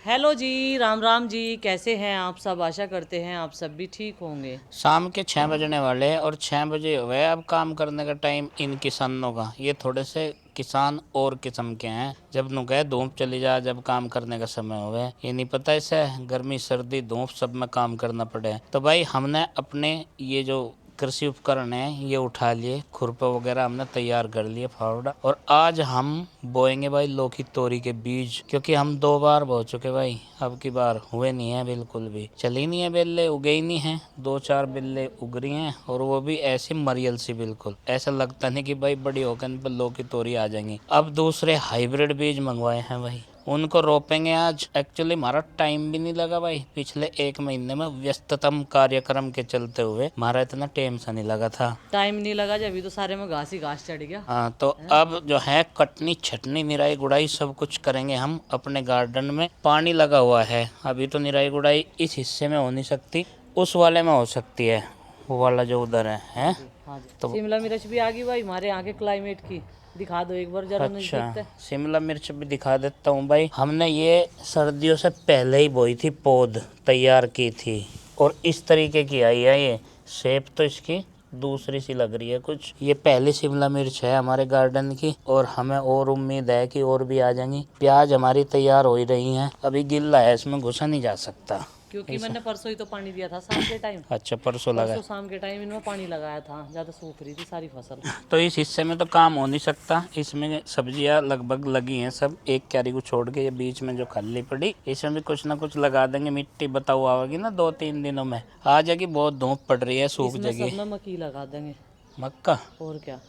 Hello जी, राम राम जी। कैसे हैं आप सब? आशा करते हैं आप सब भी ठीक होंगे। शाम के 6 बजने वाले हैं और 6 बजे हुए अब काम करने का टाइम इन किसानों का। ये थोड़े से किसान और किस्म के हैं। जब नु गए धूप चली जा, जब काम करने का समय हो गया, ये नहीं पता इसे गर्मी सर्दी धूप सब में काम करना पड़े। तो भाई हमने अपने ये जो कृषि उपकरण है ये उठा लिए, खुरपा वगैरह हमने तैयार कर लिए, फावड़ा। और आज हम बोएंगे भाई लौकी तोरी के बीज, क्योंकि हम 2 बार बो चुके भाई, अब की बार हुए नहीं है, बिल्कुल भी चली नहीं है, बेले उगे ही नहीं है। 2-4 बिल्ले उग रही हैं और वो भी ऐसी मरियल सी, बिल्कुल ऐसा लगता नहीं कि भाई बड़ी होकर इन पर लौकी तोरी आ जाएंगी। अब दूसरे हाइब्रिड बीज मंगवाए हैं भाई, उनको रोपेंगे आज। एक्चुअली हमारा टाइम भी नहीं लगा भाई, पिछले 1 महीने में व्यस्ततम कार्यक्रम के चलते हुए हमारा इतना टाइम सा नहीं लगा था। टाइम नहीं लगा जब, अभी तो सारे में घास ही घास चढ़ गया। हाँ, तो अब जो है कटनी छटनी निराई गुड़ाई सब कुछ करेंगे हम अपने गार्डन में। पानी लगा हुआ है, अभी तो निराई गुड़ाई इस हिस्से में हो नहीं सकती, उस वाले में हो सकती है, वो वाला जो उधर है। हाँ जी। तो शिमला मिर्च भी आ गई भाई हमारे यहाँ के क्लाइमेट की। दिखा दो एक बार जरा नजदीक अच्छा, से। शिमला मिर्च भी दिखा देता हूँ भाई। हमने ये सर्दियों से पहले ही बोई थी, पौध तैयार की थी और इस तरीके की आई है। ये शेप तो इसकी दूसरी सी लग रही है कुछ। ये पहली शिमला मिर्च है हमारे गार्डन की और हमें और उम्मीद है कि और भी आ जाएंगी। प्याज हमारी तैयार हो ही रही हैं, अभी गिल्ला है, इसमें घुसा नहीं जा सकता क्योंकि मैंने परसों ही तो पानी दिया था शाम के टाइम। अच्छा, परसों लगा। परसों शाम के टाइम इनमें पानी लगाया था, ज़्यादा सूख रही थी सारी फसल। तो इस हिस्से में तो काम हो नहीं सकता, इसमें सब्जियां लगभग लगी हैं सब, एक क्यारी को छोड़ के। ये बीच में जो खाली पड़ी इसमें भी कुछ ना कुछ लगा देंगे। मिट्टी बताओ आवेगी ना 2-3 दिनों में आ जाएगी। बहुत धूप पड़ रही है, सूख इसमें जाएगी। सब में मक्की लगा देंगे। मक्का? और क्या,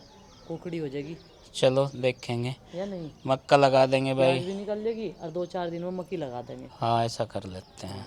कुकड़ी हो जाएगी चलो देखेंगे, या नहीं। मक्का लगा देंगे प्याज भाई। भी निकल जाएगी और 2-4 दिन में मक्की लगा देंगे। हाँ, ऐसा कर लेते हैं।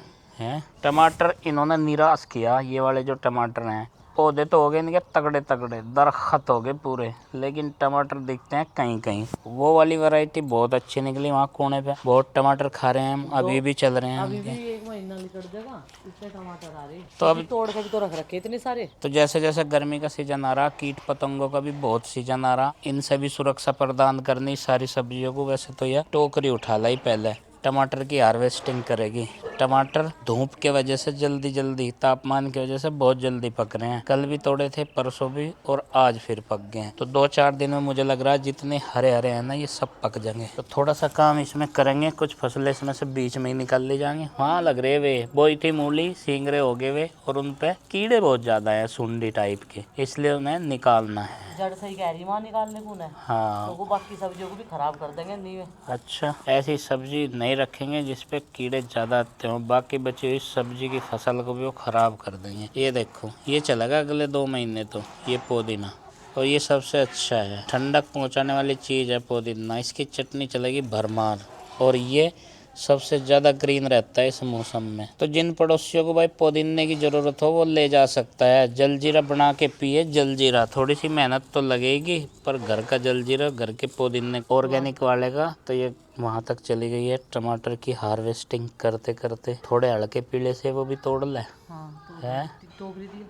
टमाटर इन्होंने निराश किया, ये वाले जो टमाटर हैं। पौधे तो हो गए इनके तगड़े तगड़े, दरख्त हो गए पूरे, लेकिन टमाटर दिखते हैं कहीं कहीं। वो वाली वैरायटी बहुत अच्छी निकली, वहाँ कोने पे बहुत टमाटर खा रहे हैं हम, अभी भी चल रहे हैं अभी भी उनके। 1 महीना निकल जाएगा, इतने टमाटर आ रहे। तो अभी अब तोड़ के भी तो रख रखे इतने सारे। तो जैसे जैसे गर्मी का सीजन आ रहा, कीट पतंगों का भी बहुत सीजन आ रहा, इनसे भी सुरक्षा प्रदान करनी सारी सब्जियों को। वैसे तो यह टोकरी उठा लाई पहले, टमाटर की हार्वेस्टिंग करेगी। टमाटर धूप के वजह से जल्दी जल्दी, तापमान की वजह से बहुत जल्दी पक रहे हैं। कल भी तोड़े थे, परसों भी, और आज फिर पक गए हैं। तो 2-4 दिन में मुझे लग रहा है जितने हरे हरे हैं ना ये सब पक जाएंगे। तो थोड़ा सा काम इसमें करेंगे, कुछ फसलें इसमें से बीच में ही निकाल ले जाएंगे। वहाँ लग रहे वे बोई थी मूली, सिंगरे हो गए वे, और उन पे कीड़े बहुत ज्यादा है, सुंडी टाइप के, इसलिए उन्हें निकालना है। जड़ सही कह रही वहाँ निकालने को है। हाँ। तो वो बाकी सब्जियों को भी खराब कर देंगे नहीं। अच्छा, ऐसी सब्जी नहीं रखेंगे जिसपे कीड़े ज़्यादा आते हों, बाकी बची हुई सब्जी की फसल को भी वो ख़राब कर देंगे। ये देखो, ये चलेगा अगले 2 महीने तो, ये पुदीना। और ये सबसे अच्छा है, ठंडक पहुंचाने वाली चीज़ है पुदीना, इसकी चटनी चलेगी भरमार। और ये सबसे ज़्यादा ग्रीन रहता है इस मौसम में। तो जिन पड़ोसियों को भाई पुदीने की ज़रूरत हो वो ले जा सकता है। जलजीरा बना के पिए, जलजीरा। थोड़ी सी मेहनत तो लगेगी, पर घर का जलजीरा, घर के पुदीने ऑर्गेनिक वाले का, तो ये वहाँ तक चली गई है। टमाटर की हार्वेस्टिंग करते करते थोड़े हल्के पीले से वो भी तोड़ ले। हाँ, है टोकरी दी।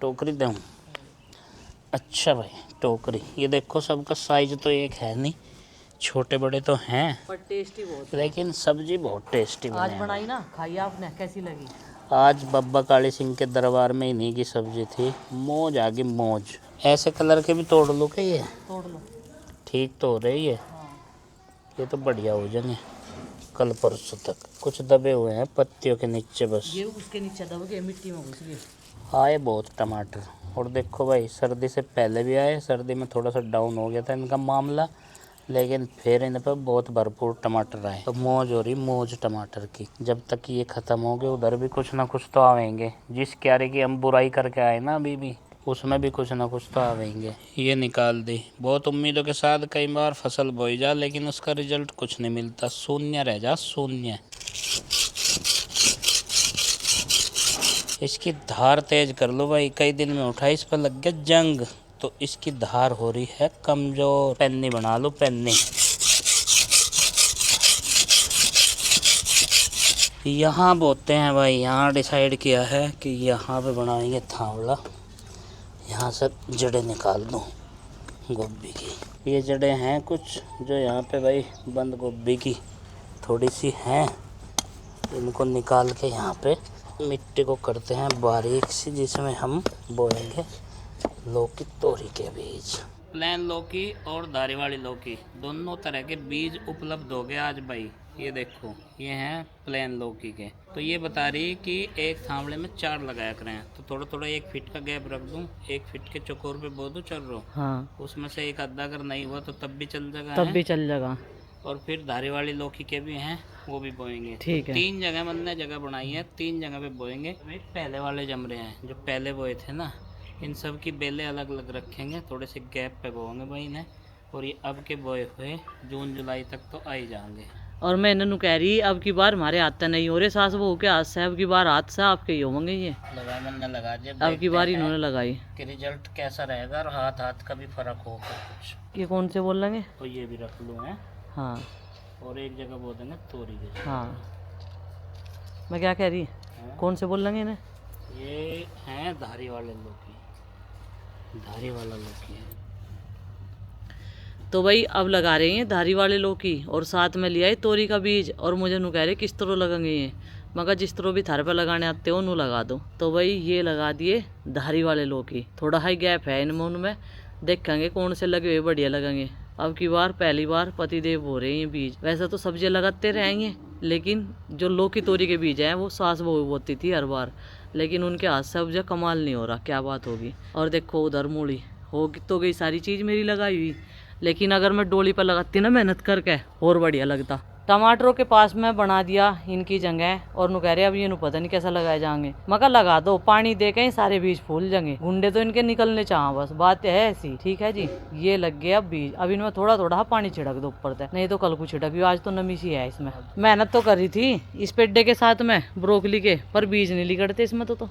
टोकरी दूँ? अच्छा भाई, टोकरी। ये देखो सबका साइज तो एक है नहीं, छोटे बड़े तो हैं, पर टेस्टी बहुत, लेकिन सब्जी बहुत टेस्टी आज बने। बनाई ना, खाई आपने, कैसी लगी? आज बब्बा काली सिंह के दरबार में इन्हीं की सब्जी थी, मौज आ गई मौज। ऐसे कलर के भी तोड़ लो क्या? ये तोड़ लो। ठीक तो हो रही है। हाँ। ये तो बढ़िया हो जाएंगे कल परसों तक। कुछ दबे हुए हैं पत्तियों के नीचे बस। ये उसके नीचे दब गए, मिट्टी में घुस गए। आए बहुत टमाटर। और देखो भाई, सर्दी से पहले भी आए, सर्दी में थोड़ा सा डाउन हो गया था इनका मामला, लेकिन फिर इन पर बहुत भरपूर टमाटर आए। तो मौज हो रही मौज टमाटर की। जब तक ये ख़त्म हो गए उधर भी कुछ ना कुछ तो आवेंगे। जिस क्यारे की हम बुराई करके आए ना अभी भी, उसमें भी कुछ ना कुछ तो आवेंगे। ये निकाल दी। बहुत उम्मीदों के साथ कई बार फसल बोई जा, लेकिन उसका रिजल्ट कुछ नहीं मिलता, शून्य रह जा, शून्य। इसकी धार तेज कर लो भाई, कई दिन में उठा, इस पर लग गया जंग, तो इसकी धार हो रही है कमजोर। पेन्नी बना लो, पेन्नी। यहाँ बोते हैं भाई, यहाँ डिसाइड किया है कि यहाँ पे बनाएंगे थावला। यहाँ से जड़ें निकाल दूँ गोभी की। ये जड़ें हैं कुछ जो यहाँ पे भाई बंद गोभी की थोड़ी सी हैं, इनको निकाल के यहाँ पे मिट्टी को करते हैं बारीक सी, जिसमें हम बोएंगे लौकी तोरी के बीज। प्लेन लौकी और धारी वाली लौकी दोनों तरह के बीज उपलब्ध हो गए आज भाई। ये देखो, ये हैं प्लेन लौकी के। तो ये बता रही कि एक थावड़े में 4 लगाया करें, तो थोड़ा थोड़ा 1 फीट का गैप रख दूं, 1 फीट के चौकोर पे बो दूं चल रहा। हाँ, उसमें से एक आधा अगर नहीं हुआ तो तब भी चल जाएगा, तब भी चल जाएगा। और फिर धारी वाली लौकी के भी हैं, वो भी बोएंगे। ठीक है। 3 जगह मैंने जगह बनाई है, 3 जगह पे बोएंगे। पहले वाले जम रहे हैं, जो पहले बोए थे ना, इन सब की बेलें अलग अलग रखेंगे, थोड़े से गैप पे बोएंगे भाई ने। और ये अब के बोए हुए जून जुलाई तक तो आ ही जाएंगे। और मैं इन्होंने कह रही अब की बार हमारे हाथ तक नहीं हो रहे सास बहू के हाथ से, अब की बार हाथ से आपके ही होंगे ये। लगा मैंने लगा दिया, अब की बार इन्होंने लगाई कि रिजल्ट कैसा रहेगा और हाथ हाथ का भी फर्क होगा कुछ। ये कौन से बोल लेंगे? तो ये भी रख लूँ है। हाँ और एक जगह बोल देंगे तोरी के। हाँ, मैं क्या कह रही कौन से बोल लेंगे इन्हें? ये हैं धारी वाले लौकी, धारी वाला लौकी है। तो भाई अब लगा रहे हैं धारी वाले लौकी, और साथ में लिया है तोरी का बीज। और मुझे नु कह रहे किस तरह लगेंगे ये, मगर जिस तरह भी थारे पे लगाने आते हो नु लगा दो। तो भाई ये लगा दिए धारी वाले लौकी। थोड़ा हाई गैप है इनमें, उनमें देखेंगे कौन से लगे हुए बढ़िया लगेंगे। अब की बार पहली बार पतिदेव हो रहे हैं बीज। वैसे तो सब्जियां लगाते रहेंगे, लेकिन जो लौकी तोरी के बीज हैं वो सास बहू बोती थी हर बार, लेकिन उनके हाथ से अब जो कमाल नहीं हो रहा, क्या बात होगी। और देखो उधर मूली होगी तो गई सारी चीज़ मेरी लगाई हुई, लेकिन अगर मैं डोली पर लगाती ना मेहनत करके और बढ़िया लगता। टमाटरों के पास में बना दिया इनकी जगह, और नु कह रहे अब ये नु पता नहीं कैसा लगाए जाएंगे। मगर लगा दो, पानी दे के सारे बीज फूल जाएंगे, गुंडे तो इनके निकलने चाह, बस बात है ऐसी। ठीक है जी, ये लग गया बीज। अब इनमें थोड़ा थोड़ा पानी छिड़क दो ऊपर से, नहीं तो कल को छिड़क, आज तो नमी सी है इसमें। मेहनत तो कर रही थी इस पेड्डे के साथ में ब्रोकली के, पर बीज नहीं लिगड़ते इसमें तो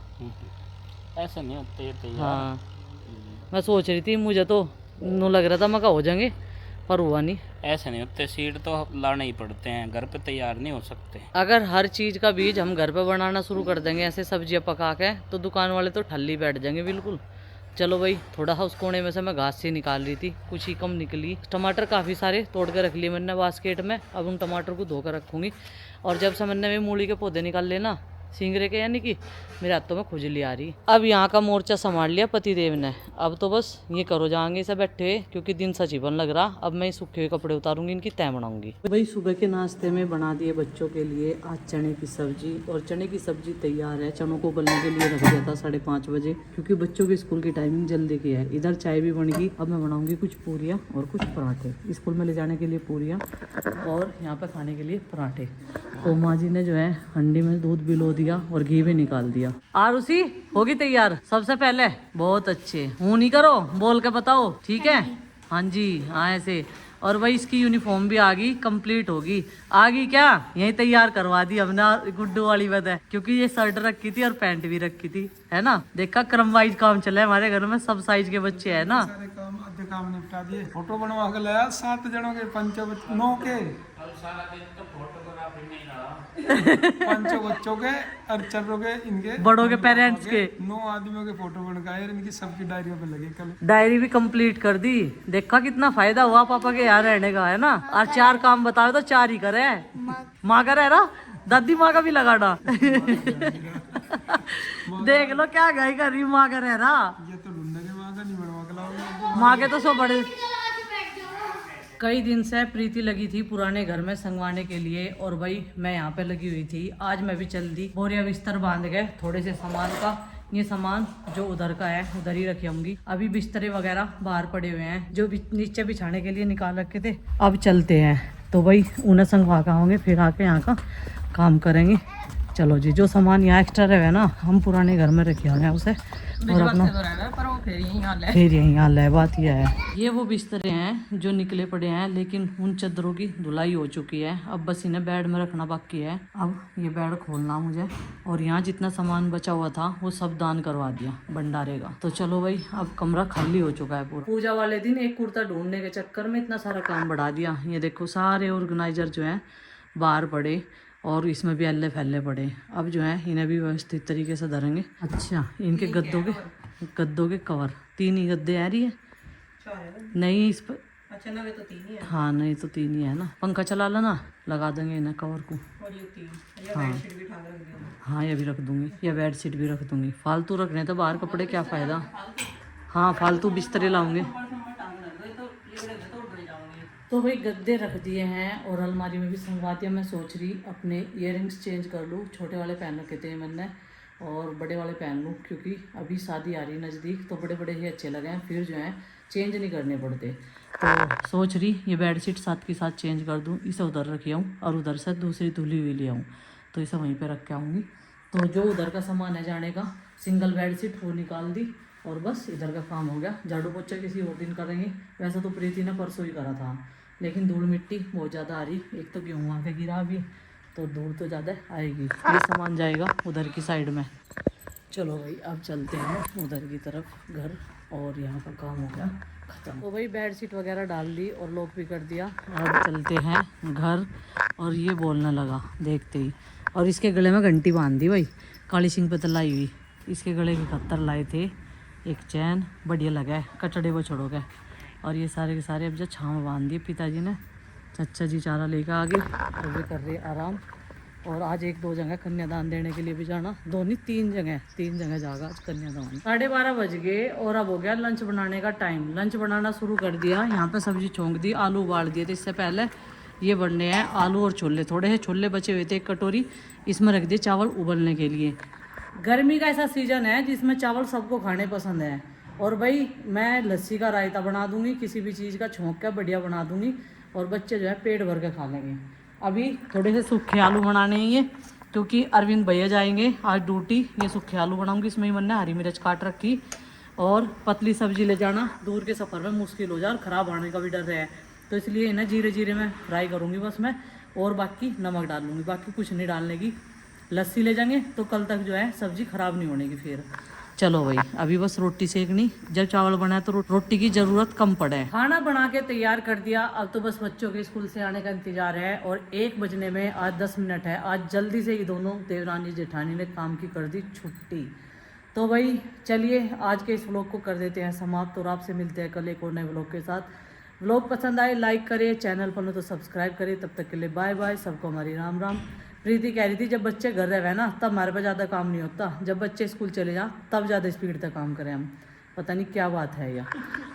ऐसे नहीं होते तैयार। हाँ, मैं सोच रही थी, मुझे तो नु लग रहा था मका हो जाएंगे, पर हुआ नहीं। ऐसे नहीं होते, सीड तो लाने ही पड़ते हैं, घर पे तैयार नहीं हो सकते। अगर हर चीज़ का बीज हम घर पे बनाना शुरू कर देंगे ऐसे सब्जियां पका के, तो दुकान वाले तो ठल्ली बैठ जाएंगे बिल्कुल। चलो भाई, थोड़ा सा उस कोने में से मैं घास से निकाल रही थी, कुछ ही कम निकली। टमाटर काफ़ी सारे तोड़ के रख लिए मैंने बास्केट में, अब उन टमाटर को धोकर रखूँगी। और जब से मैंने भी मूली के पौधे निकाल लेना सिंगरे के, यानी कि मेरे हाथों में खुजली आ रही। अब यहाँ का मोर्चा संभाल लिया पतिदेव ने, अब तो बस ये करो जाएंगे सब बैठे, क्योंकि दिन सचिवन लग रहा। अब मैं सूखे हुए कपड़े उतारूंगी, इनकी तय बनाऊंगी। भाई सुबह के नाश्ते में बना दिए बच्चों के लिए आज चने की सब्जी, और चने की सब्जी तैयार है। चनों को उबलने के लिए रख दिया था 5:30 बजे, क्योंकि बच्चों की स्कूल की टाइमिंग जल्दी की है। इधर चाय भी बन गई। अब मैं बनाऊंगी कुछ पूरियाँ और कुछ पराठे, स्कूल में ले जाने के लिए पूरियाँ और यहाँ पे खाने के लिए पराठे। तो माँ जी ने जो है हंडी में दूध भिगो दिया और घी भी निकाल दिया। आरुषि होगी तैयार सबसे पहले? बहुत अच्छे, हूँ नहीं करो, बोल के बताओ, ठीक है? हाँ जी, हाँ ऐसे। और भाई इसकी यूनिफॉर्म भी आ गई, कंप्लीट होगी। आ गई क्या? यही तैयार करवा दी हमने गुड्डू वाली बात है, क्योंकि ये शर्ट रखी थी और पैंट भी रखी थी, है ना? देखा क्रम वाइज काम चला है हमारे घर में, सब साइज के बच्चे है ना। सारे काम आधे काम निपटा दिए। फोटो बनवा के लाया 7 जनों के, 9 के, 5 बच्चों के और 4 के, इनके बड़ों के पेरेंट्स के 9 आदमियों के फोटो बनवाए, इनकी सबकी डायरियों पे लगे। कल डायरी भी कंप्लीट कर दी। देखा कितना फायदा हुआ पापा के यहाँ रहने का, है ना? और 4 काम बताओ तो 4 ही करे। माँ का रह रहा, दादी माँ का भी लगाना। देख लो क्या गई कर रही, माँ का रह रहा। ये तो ढूंढने के माँ का नहीं बनवा के लाओगे। माँ के तो सब बड़े। कई दिन से प्रीति लगी थी पुराने घर में संगवाने के लिए, और भाई मैं यहाँ पे लगी हुई थी। आज मैं भी चल दी, बोरिया बिस्तर बांध गए थोड़े से सामान का। ये सामान जो उधर का है उधर ही रखे होंगी। अभी बिस्तरे वगैरह बाहर पड़े हुए हैं, जो नीचे बिछाने के लिए निकाल रखे थे। अब चलते हैं, तो भाई उन्हें संगवा के आओगे, फिर आके यहाँ का काम करेंगे। चलो जी, जो सामान यहाँ एक्स्ट्रा रहे ना, हम पुराने घर में रखे हुए हैं उसे, और अपना फिर यहीं हाल है। बात यह है, ये वो बिस्तरे हैं जो निकले पड़े हैं, लेकिन उन चादरों की धुलाई हो चुकी है। अब बस इन्हें बेड में रखना बाकी है। अब ये बेड खोलना मुझे, और यहाँ जितना सामान बचा हुआ था वो सब दान करवा दिया भंडारे का। तो चलो भाई, अब कमरा खाली हो चुका है पूरा। पूजा वाले दिन एक कुर्ता ढूंढने के चक्कर में इतना सारा काम बढ़ा दिया। ये देखो सारे ऑर्गेनाइजर जो है बाहर पड़े, और इसमें भी अल्ले फैले पड़े। अब जो है इन्हें भी व्यवस्थित तरीके से धरेंगे। अच्छा, इनके गद्दों के कवर 3 ही गद्दे आ रही है नहीं, इस पर अच्छा नवे तो 3 ही है हाँ नहीं तो 3 ही है ना। पंखा चला लो ना, लगा देंगे इन्हें कवर को। और ये 3 ये बेडशीट भी उठा के रख दिया हाँ ये भी रख दूंगी, या बेड शीट भी रख दूंगी। फालतू रखने तो बाहर कपड़े क्या फ़ायदा। हाँ फालतू बिस्तरे लाऊंगे। तो भाई गद्दे रख दिए हैं और अलमारी में भी संगवा दिया। मैं सोच रही अपने इयररिंग्स चेंज कर लूँ। छोटे वाले पहन रखे थे मैंने और बड़े वाले पहन लूँ, क्योंकि अभी शादी आ रही नज़दीक, तो बड़े बड़े ही अच्छे लगे हैं, फिर जो है चेंज नहीं करने पड़ते। तो सोच रही ये बेडशीट साथ के साथ चेंज कर दूँ, इसे उधर रख आऊँ और उधर से दूसरी धुली हुई ले आऊँ, तो इसे वहीं पे रख के आऊँगी। तो जो उधर का सामान है जाने का, सिंगल बेडशीट वो निकाल दी और बस इधर का काम हो गया। झाड़ू पोछा किसी और दिन करेंगे। वैसे तो प्रीति ने परसों ही करा था, लेकिन धूल मिट्टी बहुत ज़्यादा आ रही। एक तो गेहूँ आके गिरा अभी, तो धूल तो ज़्यादा आएगी। ये सामान जाएगा उधर की साइड में। चलो भाई अब चलते हैं उधर की तरफ घर, और यहाँ का काम हो गया ख़त्म। तो भाई बेड शीट वगैरह डाल दी और लॉक भी कर दिया। अब चलते हैं घर। और ये बोलने लगा देखते ही, और इसके गले में घंटी बांध दी भाई, काली सिंह पे तलाई हुई। इसके गले के खत्तर लाए थे, एक चैन बढ़िया लगा है, कचड़े वो छोड़ो गए। और ये सारे के सारे अब जो छाँव में बांध दिए पिताजी ने। चाचा जी चारा लेकर आगे और वे कर रहे आराम। और आज 1-2 जगह कन्यादान देने के लिए भी जाना, 2 नहीं 3 जगह जागा आज कन्यादान। 12:30 बज गए और अब हो गया लंच बनाने का टाइम। लंच बनाना शुरू कर दिया। यहाँ पे सब्जी छोंक दी, आलू उबाल दिए थे इससे पहले। ये बनने हैं आलू और छोले, थोड़े से छोले बचे हुए थे 1 कटोरी, इसमें रख दिए चावल उबलने के लिए। गर्मी का ऐसा सीजन है जिसमें चावल सबको खाने पसंद है। और भाई मैं लस्सी का रायता बना दूंगी, किसी भी चीज़ का छोंक का बढ़िया बना दूंगी, और बच्चे जो है पेट भर के खा लेंगे। अभी थोड़े से सूखे आलू बनाने हैं ये, क्योंकि अरविंद भैया जाएंगे आज ड्यूटी। ये सूखे आलू बनाऊंगी, इसमें ही मैंने हरी मिर्च काट रखी। और पतली सब्जी ले जाना दूर के सफ़र में मुश्किल हो जाए और ख़राब होने का भी डर है, तो इसलिए इन्हें जीरे जीरे में फ्राई करूँगी बस मैं, और बाकी नमक डाल लूँगी, बाकी कुछ नहीं डालने की। लस्सी ले जाएंगे तो कल तक जो है सब्ज़ी ख़राब नहीं होने की। फिर चलो भाई अभी बस रोटी सेकनी, जब चावल बनाए तो रोटी की ज़रूरत कम पड़े। खाना बना के तैयार कर दिया, अब तो बस बच्चों के स्कूल से आने का इंतजार है। और 1 बजने में आज 10 मिनट है। आज जल्दी से ही दोनों देवरानी जेठानी ने काम की कर दी छुट्टी। तो भाई चलिए आज के इस व्लॉग को कर देते हैं समाप्त, और आपसे मिलते हैं कल एक और नए व्लॉग के साथ। व्लॉग पसंद आए लाइक करिए, चैनल पर तो सब्सक्राइब करिए। तब तक के लिए बाय बाय, सबको हमारी राम राम। प्रीति कह रही थी जब बच्चे घर रहे ना तब हमारे पे ज़्यादा काम नहीं होता, जब बच्चे स्कूल चले जाएं तब ज़्यादा स्पीड तक काम करें हम। पता नहीं क्या बात है, या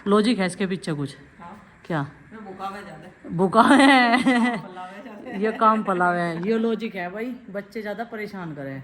लॉजिक है इसके पीछे कुछ। क्या भूखा है ये काम पलावे है, ये लॉजिक है भाई, बच्चे ज़्यादा परेशान करें।